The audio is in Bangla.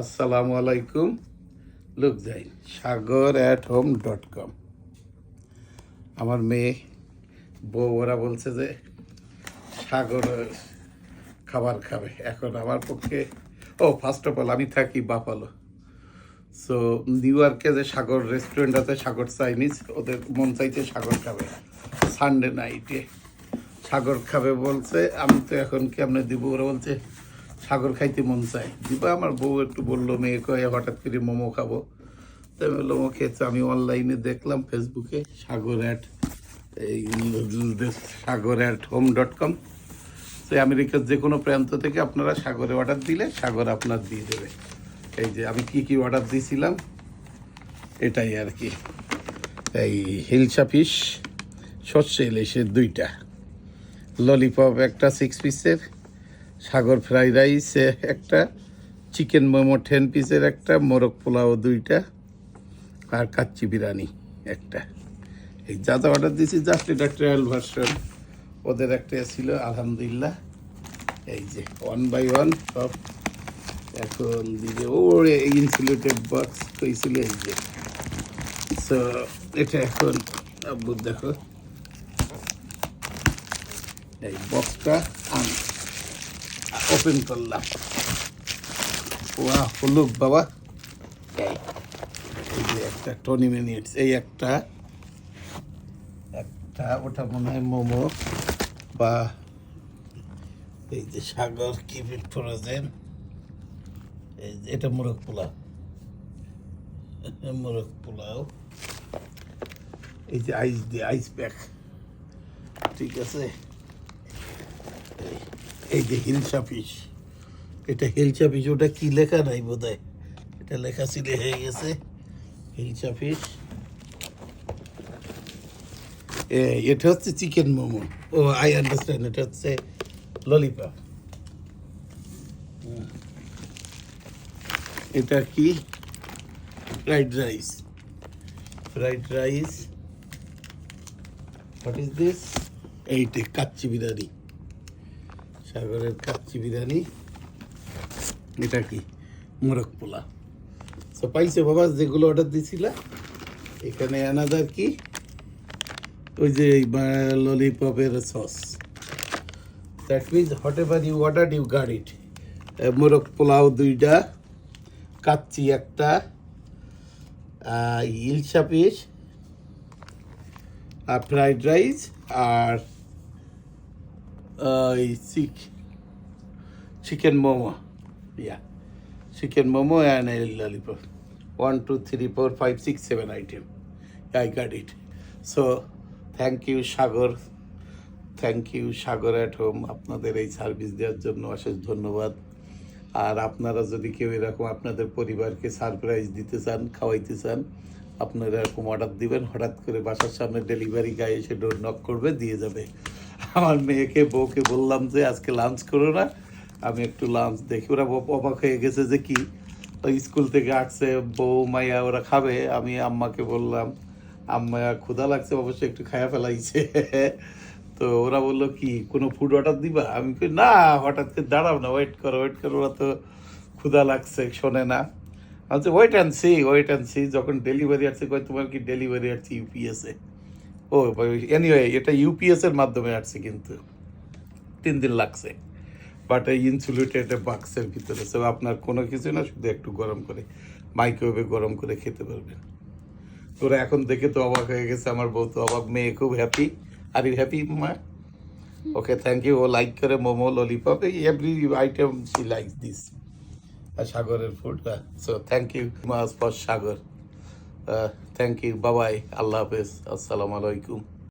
আসসালামু আলাইকুম। লুক যাই sagar@home.com। আমার মেয়ে বউ ওরা বলছে যে সাগর খাবার খাবে। এখন আমার পক্ষে ফার্স্ট অফ অল আমি থাকি বাফালো। সো নিউ ইয়র্কে যে সাগর রেস্টুরেন্ট আছে, সাগর চাইনিজ, ওদের মন চাইতে সাগর খাবে সানডে নাইটে। সাগর খাবে বলছে, আমি তো এখন কেমনে দিব? ওরা বলছে সাগর খাইতে মন চায়, দিবা? আমার বউ একটু বললো, মেয়ে কয়ে হঠাৎ করে মোমো খাবো। তো আমি বললাম ওকে। আমি অনলাইনে দেখলাম ফেসবুকে sagar@home.com। তো আমেরিকার যে কোনো প্রান্ত থেকে আপনারা সাগরে অর্ডার দিলে সাগর আপনার দিয়ে দেবে। এই যে আমি কি অর্ডার দিয়েছিলাম এটাই আর কি। এই হিলসা ফিশ, সর্ষে ইলিশের 2টা, ললিপপ একটা 6 পিসের, সাগর ফ্রাই রাইস একটা, চিকেন মোমো 10 পিসের একটা, মোরগ পোলাও 2টা, আর কাচ্চি বিরিয়ানি একটা। এই যা যা অর্ডার দিয়েছি জাস্ট এটা ট্রায়াল ভার্সন, ওদের একটা ছিল। আলহামদুলিল্লাহ এই যে 1 বাই 1 সব এখন দিকে ওর ইনসুলেটেড বক্স কইছিল। এই যে সো এটা এখন আব্বু দেখো এই বক্সটা আমি ওপেন করলাম। ওয়াও, লুক বাবা, এই যে একটা 20 মিনিটস, এই একটা ওটা মনে হয় মোমো বা এই যে সাগর কিপ ইট ফ্রোজেন। এই যে এটা মোরগ পোলাও, মোরগ পোলাও। এই যে আইস দিয়ে আইস প্যাক, ঠিক আছে। এই যে হিলসা ফিশ, এটা হিলসা ফিশ। ওটা কি লেখা নাই বোধ হয়, এটা লেখা ছিল হয়ে গেছে হিলসা ফিশ। এটা হচ্ছে chicken momo. Oh I understand, এটা হচ্ছে ললিপপ। এটা কি? Fried rice. Fried rice. What is this? এইটা কাচ্চি বিরিয়ানি, সাগরের কাচ্চি বিরিয়ানি। এটা কি? মোরগ পোলা। সো পাইছে বাবা যেগুলো অর্ডার দিছিল। এখানে অ্যানাদার কি, ওই যে ললিপপের sauce. That means whatever you order you got it. মোরগ পোলাও 2টা, কাচ্চি একটা, ইলশা ফিশ, আর ফ্রাইড রাইস, আর chicken momo. Yeah, chicken momo and a lollipop. 1 2 3 4 5 6 7 item. I got it. So thank you Sagar, thank you sagar@home আপনাদের এই সার্ভিস দেওয়ার জন্য অশেষ ধন্যবাদ। আর আপনারা যদি কেউ এরকম আপনাদের পরিবারকে সারপ্রাইজ দিতে চান, খাওয়াইতে চান, আপনারা এরকম অর্ডার দিবেন, হঠাৎ করে বাসার সামনে ডেলিভারি গায়ে এসে ডোর নক করবে, দিয়ে যাবে। আমার মেয়েকে বউকে বললাম যে আজকে লাঞ্চ করো না, আমি একটু লাঞ্চ দেখি। ওরা অবাক হয়ে গেছে যে কি, ওই স্কুল থেকে আসছে বউ মাইয়া ওরা খাবে। আমি আম্মাকে বললাম, আম্মা ক্ষুধা লাগছে, অবশ্যই একটু খায়া ফেলাইছে। তো ওরা বললো কি কোনো ফুড অর্ডার দিবা? আমি কই না, হঠাৎ করে দাঁড়াও না, ওয়েট করো ওয়েট করো, ওরা তো ক্ষুধা লাগছে, শোনে না। আচ্ছা ওয়েট অ্যান্ড সি। যখন ডেলিভারি আসছে কয় তোমার কি ডেলিভারি আসছে ইউপিএসে? ও এনিওয়ে, এটা ইউপিএস এর মাধ্যমে আসছে, কিন্তু 3 দিন লাগছে। বাট এই ইনসুলেটেড বাক্সের ভিতরে। সো আপনার কোনো কিছু না, শুধু একটু গরম করে মাইক্রোওয়েভে গরম করে খেতে পারবেন। তোরা এখন দেখে তো অবাক হয়ে গেছে, আমার বউ তো অবাক, মেয়ে খুব হ্যাপি। আর ইউ হ্যাপি মা? Okay, thank you. ও লাইক করে momo, lollipop, every item she likes this. আর সাগরের food. So thank you much for Sagar. Thank you, Babai, আল্লাহ হাফেজ, আসসালামু আলাইকুম।